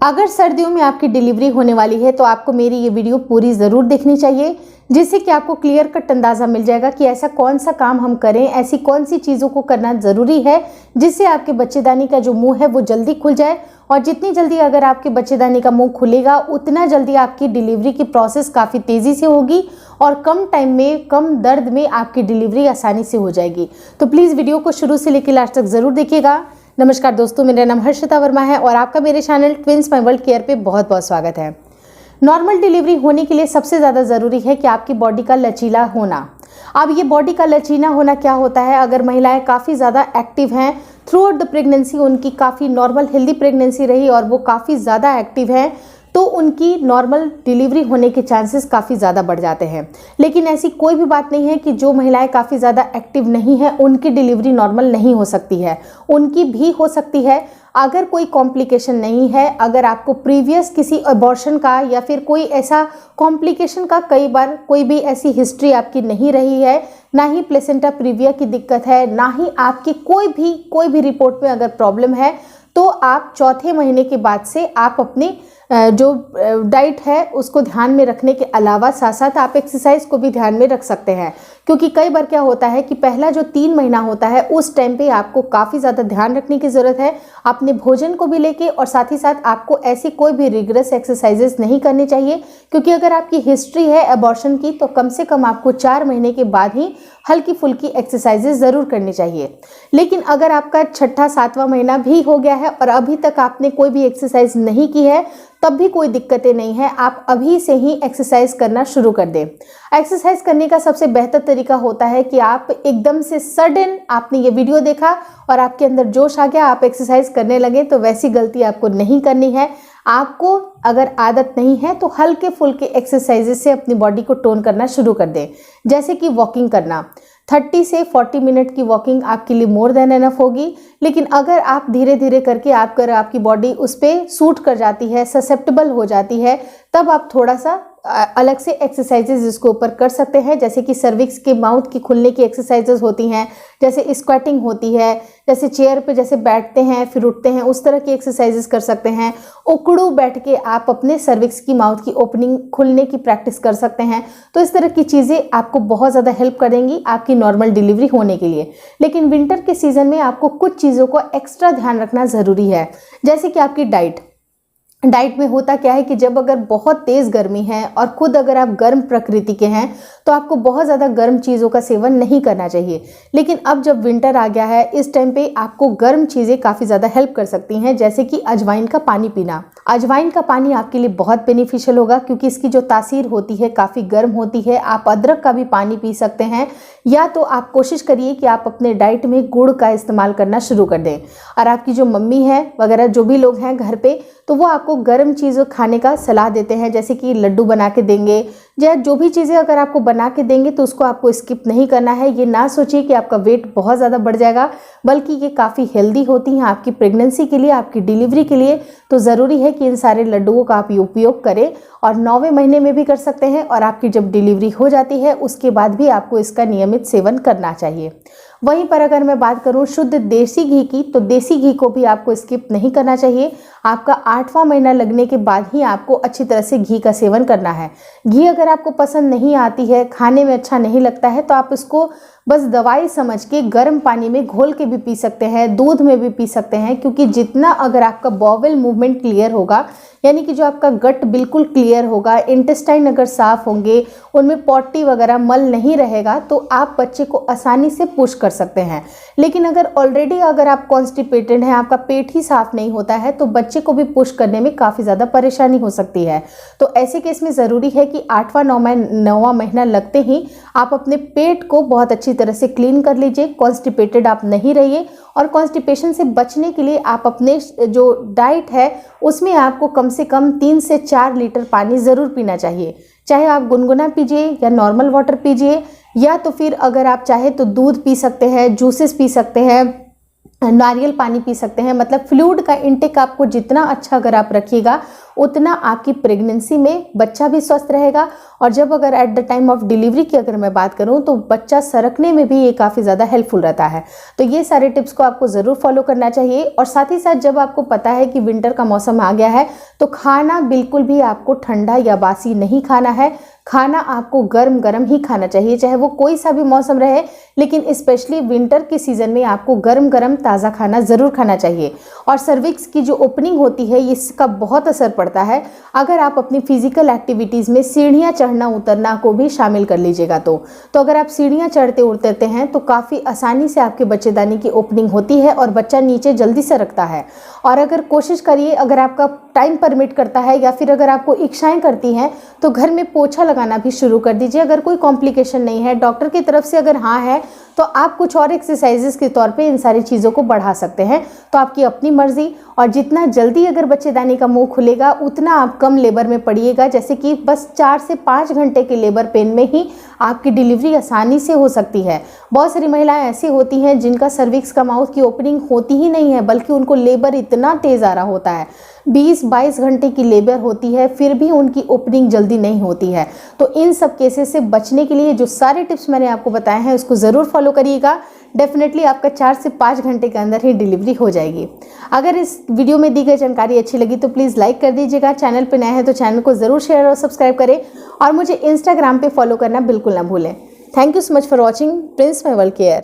अगर सर्दियों में आपकी डिलीवरी होने वाली है तो आपको मेरी ये वीडियो पूरी ज़रूर देखनी चाहिए, जिससे कि आपको क्लियर कट अंदाज़ा मिल जाएगा कि ऐसा कौन सा काम हम करें, ऐसी कौन सी चीज़ों को करना ज़रूरी है जिससे आपके बच्चेदानी का जो मुंह है वो जल्दी खुल जाए। और जितनी जल्दी अगर आपके बच्चेदानी का मुंह खुलेगा उतना जल्दी आपकी डिलीवरी की प्रोसेस काफ़ी तेज़ी से होगी और कम टाइम में, कम दर्द में आपकी डिलीवरी आसानी से हो जाएगी। तो प्लीज़ वीडियो को शुरू से लेकर लास्ट तक ज़रूर देखिएगा। नमस्कार दोस्तों, मेरा नाम हर्षिता वर्मा है और आपका मेरे channel twins my world care पे बहुत बहुत स्वागत है। नॉर्मल डिलीवरी होने के लिए सबसे ज़्यादा ज़रूरी है कि आपकी बॉडी का लचीला होना। अब ये बॉडी का लचीला होना क्या होता है? अगर महिलाएं काफ़ी ज़्यादा एक्टिव हैं थ्रू आउट द प्रेगनेंसी, उनकी काफ़ी नॉर्मल हेल्दी प्रेगनेंसी रही और वो काफ़ी ज़्यादा एक्टिव हैं, तो उनकी नॉर्मल डिलीवरी होने के चांसेस काफ़ी ज़्यादा बढ़ जाते हैं। लेकिन ऐसी कोई भी बात नहीं है कि जो महिलाएं काफ़ी ज़्यादा एक्टिव नहीं है उनकी डिलीवरी नॉर्मल नहीं हो सकती है। उनकी भी हो सकती है अगर कोई कॉम्प्लिकेशन नहीं है, अगर आपको प्रीवियस किसी अबॉर्शन का या फिर कोई ऐसा कॉम्प्लिकेशन का कई बार कोई भी ऐसी हिस्ट्री आपकी नहीं रही है, ना ही प्लेसेंटा प्रीविया की दिक्कत है, ना ही आपकी कोई भी रिपोर्ट में अगर प्रॉब्लम है, तो आप चौथे महीने के बाद से आप अपनी जो डाइट है उसको ध्यान में रखने के अलावा साथ साथ आप एक्सरसाइज को भी ध्यान में रख सकते हैं। क्योंकि कई बार क्या होता है कि पहला जो 3 महीना होता है उस टाइम पे आपको काफ़ी ज़्यादा ध्यान रखने की ज़रूरत है अपने भोजन को भी लेके, और साथ ही साथ आपको ऐसी कोई भी रिग्रेस एक्सरसाइजेस नहीं करनी चाहिए। क्योंकि अगर आपकी हिस्ट्री है अबॉर्शन की तो कम से कम आपको 4 महीने के बाद ही हल्की फुल्की एक्सरसाइजेस ज़रूर करनी चाहिए। लेकिन अगर आपका छठा 7वां महीना भी हो गया है और अभी तक आपने कोई भी एक्सरसाइज नहीं की है, तब भी कोई दिक्कतें नहीं है, आप अभी से ही एक्सरसाइज करना शुरू कर दें। एक्सरसाइज करने का सबसे बेहतर तरीका होता है कि आप एकदम से सडन आपने ये वीडियो देखा और आपके अंदर जोश आ गया, आप एक्सरसाइज करने लगे, तो वैसी गलती आपको नहीं करनी है। आपको अगर आदत नहीं है तो हल्के फुल्के एक्सरसाइजेस से अपनी बॉडी को टोन करना शुरू कर दें। जैसे कि वॉकिंग करना, 30 से 40 मिनट की वॉकिंग आपके लिए मोर देन एनफ होगी। लेकिन अगर आप धीरे धीरे करके आपकी बॉडी उस पर सूट कर जाती है, ससेप्टेबल हो जाती है, तब आप थोड़ा सा अलग से एक्सरसाइजेज इसको ऊपर कर सकते हैं। जैसे कि सर्विक्स के माउथ की खुलने की एक्सरसाइजेज होती हैं, जैसे स्क्वाटिंग होती है, जैसे चेयर पे जैसे बैठते हैं फिर उठते हैं, उस तरह की एक्सरसाइजेस कर सकते हैं। उकड़ू बैठ के आप अपने सर्विक्स की माउथ की ओपनिंग खुलने की प्रैक्टिस कर सकते हैं। तो इस तरह की चीज़ें आपको बहुत ज़्यादा हेल्प करेंगी आपकी नॉर्मल डिलीवरी होने के लिए। लेकिन विंटर के सीज़न में आपको कुछ चीज़ों को एक्स्ट्रा ध्यान रखना ज़रूरी है। जैसे कि आपकी डाइट में होता क्या है कि जब अगर बहुत तेज़ गर्मी है और खुद अगर आप गर्म प्रकृति के हैं तो आपको बहुत ज़्यादा गर्म चीज़ों का सेवन नहीं करना चाहिए। लेकिन अब जब विंटर आ गया है, इस टाइम पे आपको गर्म चीज़ें काफ़ी ज़्यादा हेल्प कर सकती हैं। जैसे कि अजवाइन का पानी पीना। अजवाइन का पानी आपके लिए बहुत बेनिफिशियल होगा क्योंकि इसकी जो तासीर होती है काफ़ी गर्म होती है। आप अदरक का भी पानी पी सकते हैं, या तो आप कोशिश करिए कि आप अपने डाइट में गुड़ का इस्तेमाल करना शुरू कर दें। और आपकी जो मम्मी है वगैरह जो भी लोग हैं घर पे, तो वो आपको गर्म चीज़ें खाने का सलाह देते हैं। जैसे कि लड्डू बना के देंगे या जो भी चीज़ें अगर आपको बना के देंगे तो उसको आपको स्किप नहीं करना है। ये ना सोचिए कि आपका वेट बहुत ज़्यादा बढ़ जाएगा, बल्कि ये काफ़ी हेल्दी होती हैं आपकी प्रेगनेंसी के लिए, आपकी डिलीवरी के लिए। तो ज़रूरी है कि इन सारे लड्डुओं का आप उपयोग करें और 9वें महीने में भी कर सकते हैं, और आपकी जब डिलीवरी हो जाती है उसके बाद भी आपको इसका नियमित सेवन करना चाहिए। वहीं पर अगर मैं बात करूं शुद्ध देसी घी की, तो देसी घी को भी आपको स्किप नहीं करना चाहिए। आपका 8वां महीना लगने के बाद ही आपको अच्छी तरह से घी का सेवन करना है। घी अगर आपको पसंद नहीं आती है, खाने में अच्छा नहीं लगता है, तो आप इसको बस दवाई समझ के गर्म पानी में घोल के भी पी सकते हैं, दूध में भी पी सकते हैं। क्योंकि जितना अगर आपका बॉवेल मूवमेंट क्लियर होगा, यानी कि जो आपका गट बिल्कुल क्लियर होगा, इंटेस्टाइन अगर साफ होंगे, उनमें पॉटी वगैरह मल नहीं रहेगा, तो आप बच्चे को आसानी से पुश कर सकते हैं। लेकिन अगर ऑलरेडी अगर आप कॉन्स्टिपेटेड हैं, आपका पेट ही साफ नहीं होता है, तो बच्चे को भी पुश करने में काफ़ी ज़्यादा परेशानी हो सकती है। तो ऐसे केस में ज़रूरी है कि 8वां 9वां महीना लगते ही आप अपने पेट को बहुत अच्छी तरह से क्लीन कर लीजिए। कॉन्स्टिपेटेड आप नहीं रहिए, और कॉन्स्टिपेशन से बचने के लिए आप अपने जो डाइट है उसमें आपको कम से कम 3 से 4 लीटर पानी ज़रूर पीना चाहिए। चाहे आप गुनगुना पीजिए या नॉर्मल वाटर पीजिए, या तो फिर अगर आप चाहे तो दूध पी सकते हैं, जूसेस पी सकते हैं, नारियल पानी पी सकते हैं। मतलब फ्लूइड का इंटेक आपको जितना अच्छा अगर आप रखिएगा उतना आपकी प्रेगनेंसी में बच्चा भी स्वस्थ रहेगा। और जब अगर at the time of delivery की अगर मैं बात करूं तो बच्चा सरकने में भी ये काफ़ी ज़्यादा हेल्पफुल रहता है। तो ये सारे टिप्स को आपको ज़रूर फॉलो करना चाहिए। और साथ ही साथ जब आपको पता है कि विंटर का मौसम आ गया है तो खाना बिल्कुल भी आपको ठंडा या बासी नहीं खाना है। खाना आपको गर्म गर्म ही खाना चाहिए, चाहे वो कोई सा भी मौसम रहे, लेकिन स्पेशली विंटर के सीज़न में आपको गर्म गर्म ताज़ा खाना ज़रूर खाना चाहिए। और सर्विक्स की जो ओपनिंग होती है इसका बहुत असर पड़ता है अगर आप अपनी फिजिकल एक्टिविटीज़ में सीढ़ियाँ चढ़ना उतरना को भी शामिल कर लीजिएगा। तो अगर आप सीढ़ियाँ चढ़ते उतरते हैं तो काफ़ी आसानी से आपके बच्चेदानी की ओपनिंग होती है और बच्चा नीचे जल्दी से रखता है। और अगर कोशिश करिए, अगर आपका टाइम परमिट करता है या फिर अगर आपको इच्छाएं करती हैं तो घर में पोछा लगाना भी शुरू कर दीजिए। अगर कोई कॉम्प्लिकेशन नहीं है, डॉक्टर की तरफ से अगर हाँ है, तो आप कुछ और एक्सरसाइजेस के तौर पे इन सारी चीज़ों को बढ़ा सकते हैं। तो आपकी अपनी मर्जी। और जितना जल्दी अगर बच्चेदानी का मुंह खुलेगा उतना आप कम लेबर में पड़िएगा। जैसे कि बस 4 से 5 घंटे के लेबर पेन में ही आपकी डिलीवरी आसानी से हो सकती है। बहुत सारी महिलाएं ऐसी होती हैं जिनका सर्विक्स का माउथ की ओपनिंग होती ही नहीं है, बल्कि उनको लेबर इतना तेज़ आ रहा होता है, 20-22 घंटे की लेबर होती है, फिर भी उनकी ओपनिंग जल्दी नहीं होती है। तो इन सब केसेस से बचने के लिए जो सारे टिप्स मैंने आपको बताए हैं उसको ज़रूर फॉलो करिएगा। डेफिनेटली आपका 4 से 5 घंटे के अंदर ही डिलीवरी हो जाएगी। अगर इस वीडियो में दी गई जानकारी अच्छी लगी तो प्लीज़ लाइक कर दीजिएगा। चैनल पर नए हैं तो चैनल को ज़रूर शेयर और सब्सक्राइब करें। और मुझे इंस्टाग्राम पे फॉलो करना बिल्कुल ना भूलें। Thank you so much for watching Prince my world care.